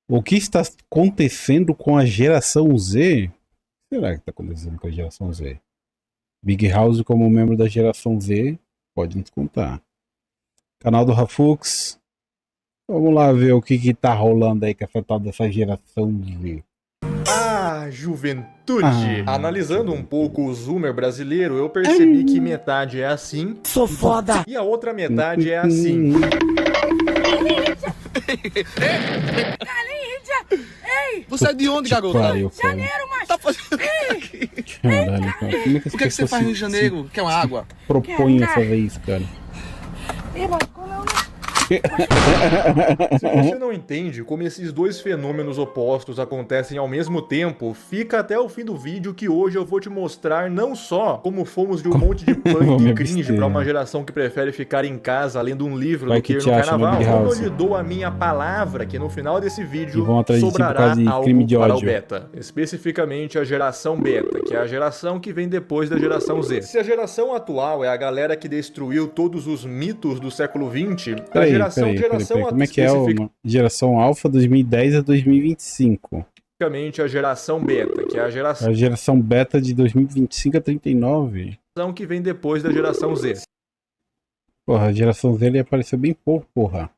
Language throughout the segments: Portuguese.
O que está acontecendo com a geração Z? Será que está acontecendo com a geração Z? Big House, como membro da geração Z, pode nos contar. Canal do Rafux. Vamos lá ver o que tá rolando aí com essa tal dessa geração Z. Juventude! Analisando um pouco o Zoomer brasileiro, eu percebi que metade é assim. Sou foda! E a outra metade é assim. Ei! Você é de onde, garoto? Janeiro, macho! Tá fazendo aqui? Caralho, cara. Como é que O que, é que você faz no Rio de Janeiro? Quer uma água? Propõe a fazer isso, cara. Se você não entende como esses dois fenômenos opostos acontecem ao mesmo tempo, fica até o fim do vídeo que hoje eu vou te mostrar não só como fomos de um monte de punk e cringe pra uma geração que prefere ficar em casa lendo um livro do que ir no carnaval, como eu lhe dou a minha palavra que no final desse vídeo sobrará algo para o beta. Especificamente a geração beta, que é a geração que vem depois da geração Z. Se a geração atual é a galera que destruiu todos os mitos do século XX, a geração como é que é uma geração alfa 2010 a 2025? Especificamente a geração beta, que é a geração beta de 2025 a 39. Que vem depois da geração Z. Porra, a geração Z ele apareceu bem pouco, porra.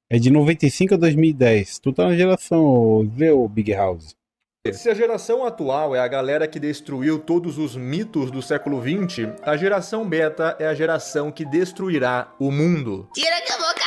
É de 95 a 2010. Tu tá na geração Z ou Big House? Se a geração atual é a galera que destruiu todos os mitos do século XX, a geração beta é a geração que destruirá o mundo. Tira que eu vou cagar!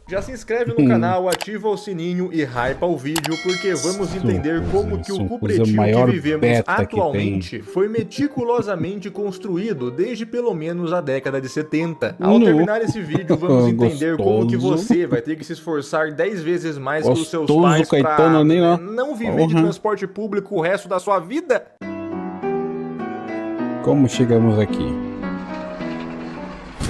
Já se inscreve no canal, ativa o sininho e hypa o vídeo, porque vamos entender como que o cupretinho que vivemos atualmente foi meticulosamente construído desde pelo menos a década de 70. Ao terminar esse vídeo, vamos entender como que você vai ter que se esforçar 10 vezes mais que os seus pais pra não viver de transporte público o resto da sua vida. Como chegamos aqui?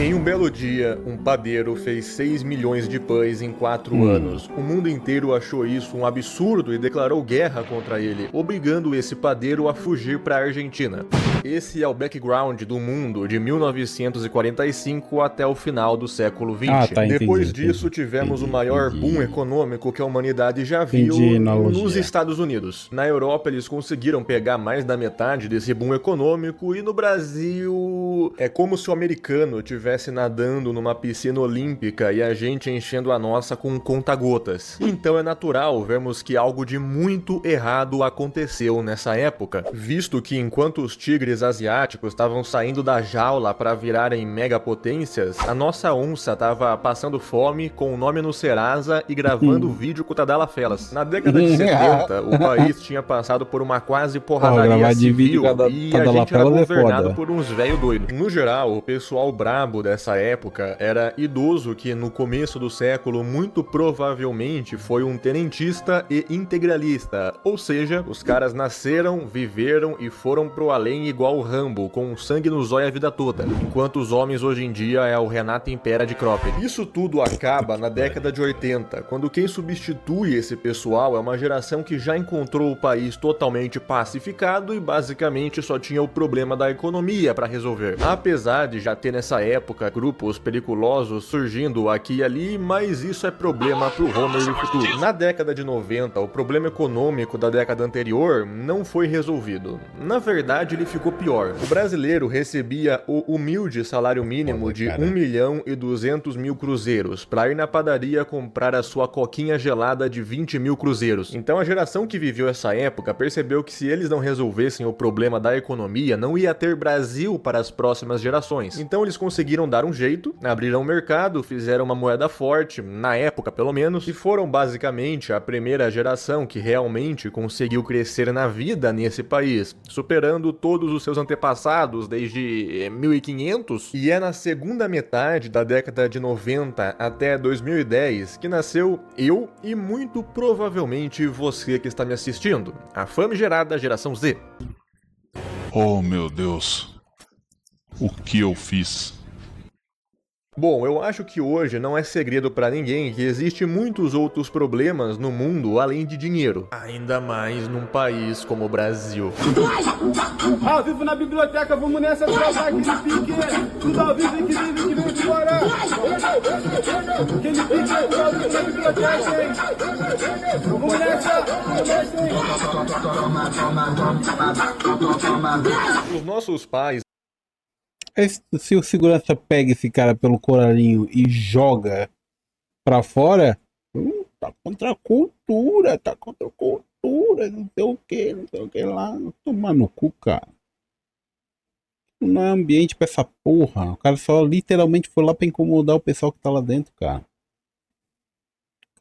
Em um belo dia, um padeiro fez 6 milhões de pães em 4 anos. O mundo inteiro achou isso um absurdo e declarou guerra contra ele, obrigando esse padeiro a fugir para a Argentina. Esse é o background do mundo de 1945 até o final do século XX. Depois disso, tivemos o maior boom econômico que a humanidade já viu nos Estados Unidos. Na Europa, eles conseguiram pegar mais da metade desse boom econômico e no Brasil é como se o americano tivesse nadando numa piscina olímpica e a gente enchendo a nossa com conta-gotas. Então é natural vermos que algo de muito errado aconteceu nessa época, visto que enquanto os tigres asiáticos estavam saindo da jaula para virarem megapotências, a nossa onça estava passando fome com o nome no Serasa e gravando vídeo com o Tadala Felas. Na década de 70, o país tinha passado por uma quase porradaria civil e a gente era governado por uns velho doido. No geral, o pessoal brabo dessa época era idoso que no começo do século muito provavelmente foi um tenentista e integralista, ou seja, os caras nasceram, viveram e foram pro além igual o Rambo, com sangue no zóio a vida toda, enquanto os homens hoje em dia é o Renato Impera de cropped. Isso tudo acaba na década de 80, quando quem substitui esse pessoal é uma geração que já encontrou o país totalmente pacificado e basicamente só tinha o problema da economia para resolver. Apesar de já ter nessa época grupos periculosos surgindo aqui e ali, mas isso é problema pro Homer do futuro. Na década de 90, o problema econômico da década anterior não foi resolvido. Na verdade, ele ficou pior. O brasileiro recebia o humilde salário mínimo de 1.200.000 cruzeiros para ir na padaria comprar a sua coquinha gelada de 20.000 cruzeiros. Então a geração que viveu essa época percebeu que se eles não resolvessem o problema da economia, não ia ter Brasil para as próximas gerações. Então eles conseguiram dar um jeito, abriram o mercado, fizeram uma moeda forte, na época pelo menos, e foram basicamente a primeira geração que realmente conseguiu crescer na vida nesse país, superando todos os seus antepassados desde 1500, e é na segunda metade da década de 90 até 2010 que nasceu eu e muito provavelmente você que está me assistindo, a famigerada geração Z. Oh meu Deus, o que eu fiz? Bom, eu acho que hoje não é segredo pra ninguém que existem muitos outros problemas no mundo além de dinheiro. Ainda mais num país como o Brasil. Ao vivo na biblioteca, vamos nessa tropa, aquele pique. Tudo ao vivo, incrível, que vem de fora. Aquele pique, tudo ao vivo na biblioteca, hein? Vamos nessa. Os nossos pais Se o segurança pega esse cara pelo coralinho e joga pra fora, tá contra a cultura, não sei o que lá. Toma no cu, cara. Não é ambiente pra essa porra. O cara só literalmente foi lá pra incomodar o pessoal que tá lá dentro, cara.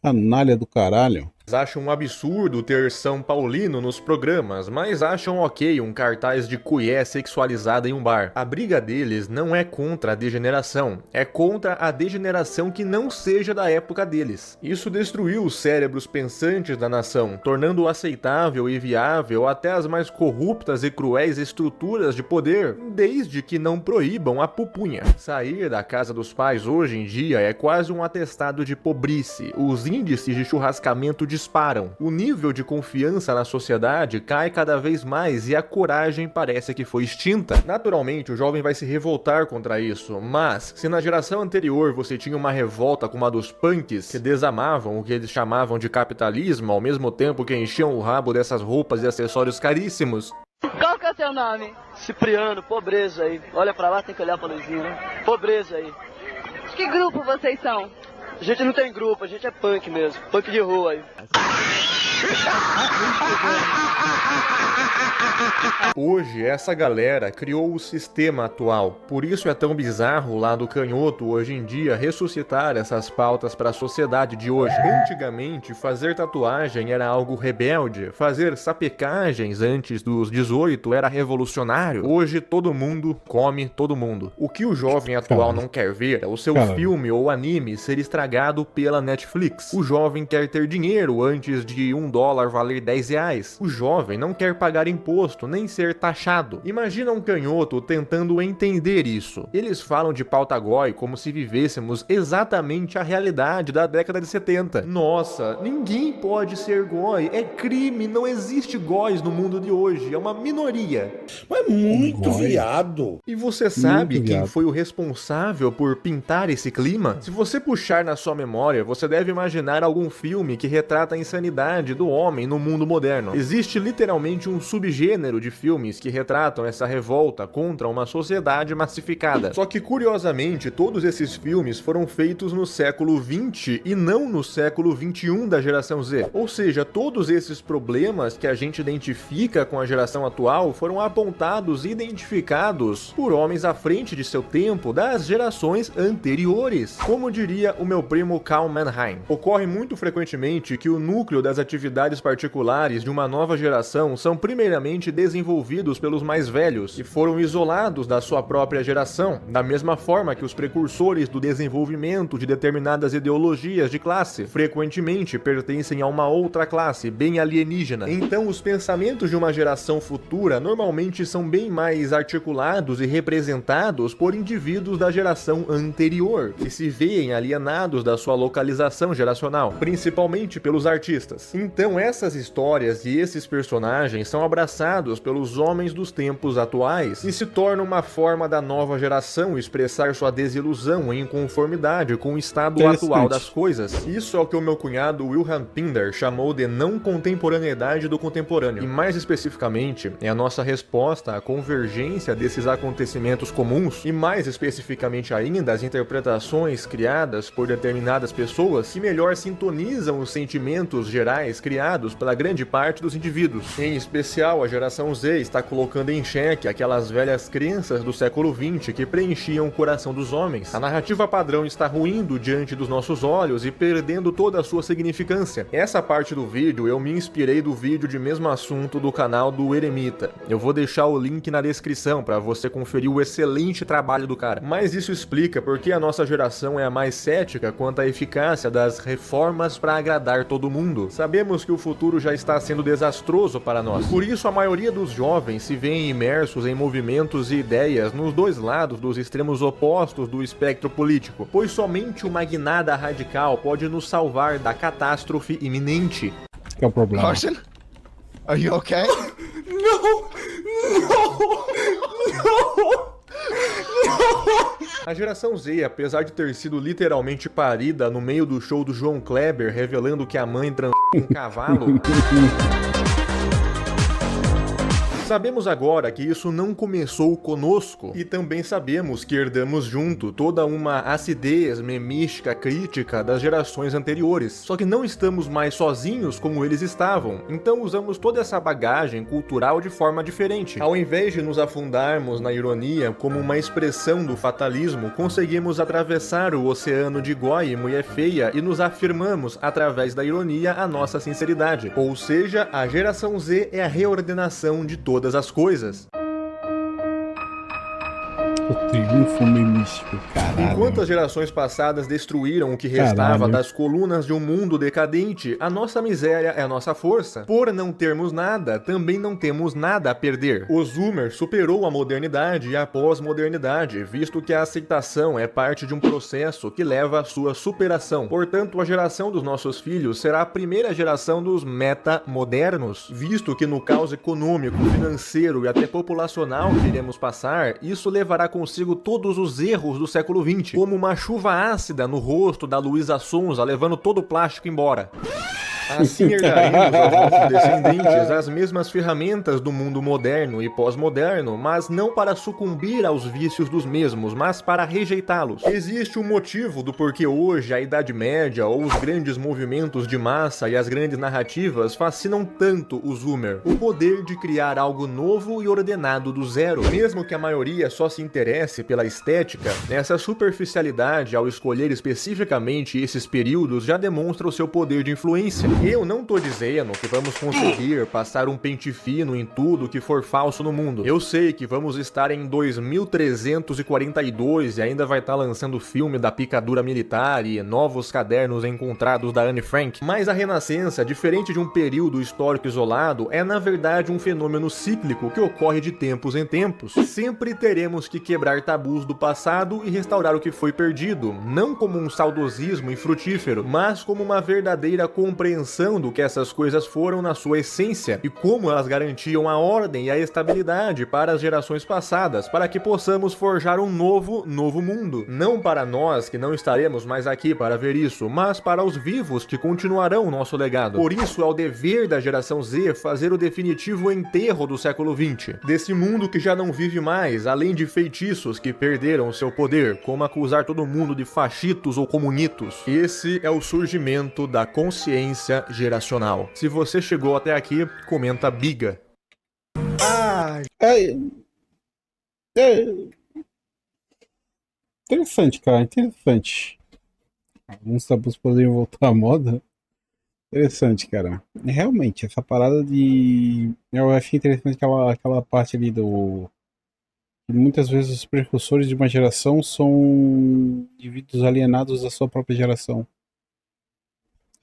Canalha do caralho. acham um absurdo ter São Paulino nos programas, mas acham ok um cartaz de cuié sexualizada em um bar. A briga deles não é contra a degeneração, é contra a degeneração que não seja da época deles. Isso destruiu os cérebros pensantes da nação, tornando aceitável e viável até as mais corruptas e cruéis estruturas de poder, desde que não proíbam a pupunha. Sair da casa dos pais hoje em dia é quase um atestado de pobrice. Os índices de churrascamento disparam. O nível de confiança na sociedade cai cada vez mais e a coragem parece que foi extinta. Naturalmente, o jovem vai se revoltar contra isso, mas se na geração anterior você tinha uma revolta como a dos punks, que desamavam o que eles chamavam de capitalismo, ao mesmo tempo que enchiam o rabo dessas roupas e acessórios caríssimos. Qual que é o seu nome? Cipriano, pobreza aí. Olha pra lá, tem que olhar pra luzinha, né? Pobreza aí. Que grupo vocês são? A gente não tem grupo, a gente é punk mesmo. Punk de rua aí. Hoje, essa galera criou o sistema atual. Por isso é tão bizarro o lado canhoto hoje em dia ressuscitar essas pautas para a sociedade de hoje. Antigamente, fazer tatuagem era algo rebelde. Fazer sapecagens antes dos 18 era revolucionário. Hoje, todo mundo come todo mundo. O que o jovem atual não quer ver é o seu filme ou anime ser estragado pela Netflix. O jovem quer ter dinheiro antes de $1 valer R$10. O jovem não quer pagar imposto, nem ser taxado. Imagina um canhoto tentando entender isso. Eles falam de pauta goi como se vivêssemos exatamente a realidade da década de 70. Nossa, ninguém pode ser goi. É crime, não existe góis no mundo de hoje. É uma minoria. Mas muito viado. E você sabe quem foi o responsável por pintar esse clima? Se você puxar na sua memória, você deve imaginar algum filme que retrata a insanidade do homem no mundo moderno. Existe literalmente um subgênero de filmes que retratam essa revolta contra uma sociedade massificada. Só que, curiosamente, todos esses filmes foram feitos no século XX e não no século XXI da geração Z. Ou seja, todos esses problemas que a gente identifica com a geração atual foram apontados e identificados por homens à frente de seu tempo das gerações anteriores. Como diria o meu primo Karl Mannheim, ocorre muito frequentemente que o núcleo das atividades particulares de uma nova geração são primeiramente desenvolvidos pelos mais velhos, que foram isolados da sua própria geração, da mesma forma que os precursores do desenvolvimento de determinadas ideologias de classe frequentemente pertencem a uma outra classe, bem alienígena. Então, os pensamentos de uma geração futura normalmente são bem mais articulados e representados por indivíduos da geração anterior, que se veem alienados da sua localização geracional, principalmente pelos artistas. Então, essas histórias e esses personagens são abraçados pelos homens dos tempos atuais e se tornam uma forma da nova geração expressar sua desilusão e inconformidade com o estado atual das coisas. Isso é o que o meu cunhado Wilhelm Pinder chamou de não contemporaneidade do contemporâneo. E mais especificamente, é a nossa resposta à convergência desses acontecimentos comuns e mais especificamente ainda as interpretações criadas por determinadas pessoas que melhor sintonizam os sentimentos gerais criados pela grande parte dos indivíduos. Em especial, a geração Z está colocando em xeque aquelas velhas crenças do século XX que preenchiam o coração dos homens. A narrativa padrão está ruindo diante dos nossos olhos e perdendo toda a sua significância. Essa parte do vídeo eu me inspirei do vídeo de mesmo assunto do canal do Eremita. Eu vou deixar o link na descrição para você conferir o excelente trabalho do cara. Mas isso explica porque a nossa geração é a mais cética quanto à eficácia das reformas para agradar todo mundo. Sabemos sabemos que o futuro já está sendo desastroso para nós. Por isso, a maioria dos jovens se veem imersos em movimentos e ideias nos dois lados dos extremos opostos do espectro político, pois somente uma guinada radical pode nos salvar da catástrofe iminente. Que é o problema. Carson? Are you okay? A geração Z, apesar de ter sido literalmente parida no meio do show do João Kleber, revelando que a mãe transou um cavalo, sabemos agora que isso não começou conosco e também sabemos que herdamos junto toda uma acidez memística crítica das gerações anteriores. Só que não estamos mais sozinhos como eles estavam, então usamos toda essa bagagem cultural de forma diferente. Ao invés de nos afundarmos na ironia como uma expressão do fatalismo, conseguimos atravessar o oceano de goi e mulher feia e nos afirmamos através da ironia a nossa sinceridade. Ou seja, a geração Z é a reordenação de todas as coisas. O triunfo memístico, caralho. Enquanto as gerações passadas destruíram o que restava das colunas de um mundo decadente, a nossa miséria é a nossa força. Por não termos nada, também não temos nada a perder. O Zoomer superou a modernidade e a pós-modernidade, visto que a aceitação é parte de um processo que leva à sua superação. Portanto, a geração dos nossos filhos será a primeira geração dos meta-modernos, visto que no caos econômico, financeiro e até populacional que iremos passar, isso levará consigo todos os erros do século XX, como uma chuva ácida no rosto da Luísa Sonza, levando todo o plástico embora. Assim herdaremos aos nossos descendentes as mesmas ferramentas do mundo moderno e pós-moderno, mas não para sucumbir aos vícios dos mesmos, mas para rejeitá-los. Existe um motivo do porquê hoje a Idade Média ou os grandes movimentos de massa e as grandes narrativas fascinam tanto o Zoomer. O poder de criar algo novo e ordenado do zero. Mesmo que a maioria só se interesse pela estética, essa superficialidade ao escolher especificamente esses períodos já demonstra o seu poder de influência. Eu não tô dizendo que vamos conseguir passar um pente fino em tudo que for falso no mundo. Eu sei que vamos estar em 2342 e ainda vai estar lançando o filme da picadura militar e novos cadernos encontrados da Anne Frank. Mas a Renascença, diferente de um período histórico isolado, é na verdade um fenômeno cíclico que ocorre de tempos em tempos. Sempre teremos que quebrar tabus do passado e restaurar o que foi perdido, não como um saudosismo infrutífero, mas como uma verdadeira compreensão do que essas coisas foram na sua essência e como elas garantiam a ordem e a estabilidade para as gerações passadas, para que possamos forjar um novo mundo. Não para nós que não estaremos mais aqui para ver isso, mas para os vivos que continuarão o nosso legado. Por isso é o dever da geração Z fazer o definitivo enterro do século XX, desse mundo que já não vive mais, além de feitiços que perderam seu poder, como acusar todo mundo de fachitos ou comunitos. Esse é o surgimento da consciência geracional. Se você chegou até aqui, comenta biga. Interessante, cara, interessante. Alguns tabus poderiam voltar à moda. Interessante, cara. Realmente, essa parada de... Eu achei interessante aquela parte ali do... Muitas vezes os precursores de uma geração são indivíduos alienados da sua própria geração.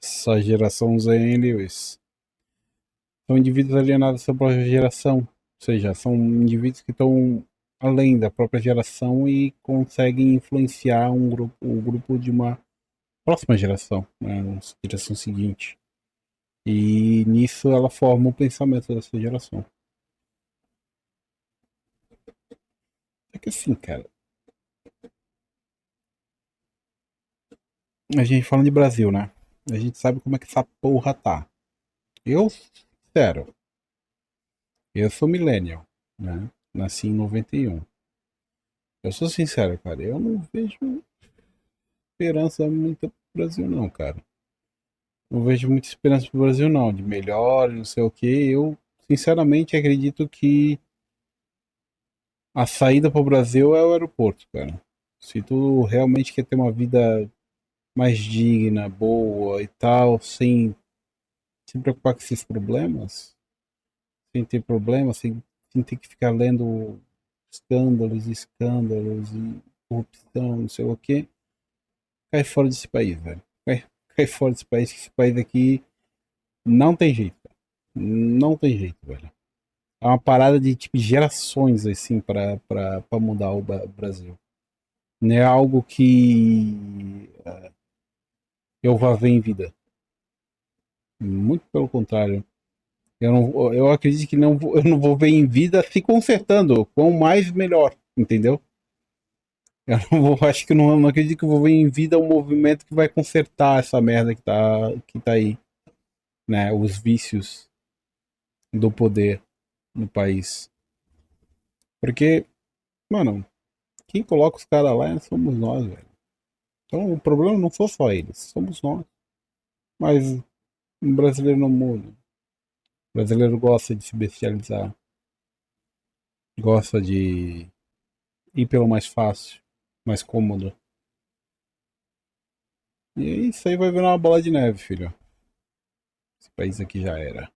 Essa geração Z Lewis. São indivíduos alienados da sua própria geração. Ou seja, são indivíduos que estão além da própria geração e conseguem influenciar o grupo de uma próxima geração, né, uma geração seguinte. E nisso ela forma o pensamento dessa geração. É que assim, cara. A gente fala de Brasil, né? A gente sabe como é que essa porra tá. Eu, sério. Eu sou millennial, né? Nasci em 91. Eu sou sincero, cara. Eu não vejo esperança muito pro Brasil, não, cara. Não vejo muita esperança pro Brasil, não. De melhor, não sei o que. Eu, sinceramente, acredito que a saída pro Brasil é o aeroporto, cara. Se tu realmente quer ter uma vida mais digna, boa e tal, sem se preocupar com esses problemas, sem ter problemas, sem ter que ficar lendo escândalos e corrupção, não sei o que, cai fora desse país, velho. Cai fora desse país, que esse país aqui Não tem jeito, cara. Não tem jeito, velho. É uma parada de tipo gerações assim pra mudar o Brasil. Não é algo que eu vá ver em vida. Muito pelo contrário. Eu acredito que eu não vou ver em vida se consertando. Quanto mais, melhor. Entendeu? Eu não vou, acho que não acredito que eu vou ver em vida um movimento que vai consertar essa merda que tá aí. Né? Os vícios do poder no país. Porque, mano, quem coloca os caras lá somos nós, velho. Então o problema não foi só eles, somos nós. Mas o brasileiro não muda. O brasileiro gosta de se bestializar. Gosta de ir pelo mais fácil, mais cômodo. E isso aí vai virar uma bola de neve, filho. Esse país aqui já era.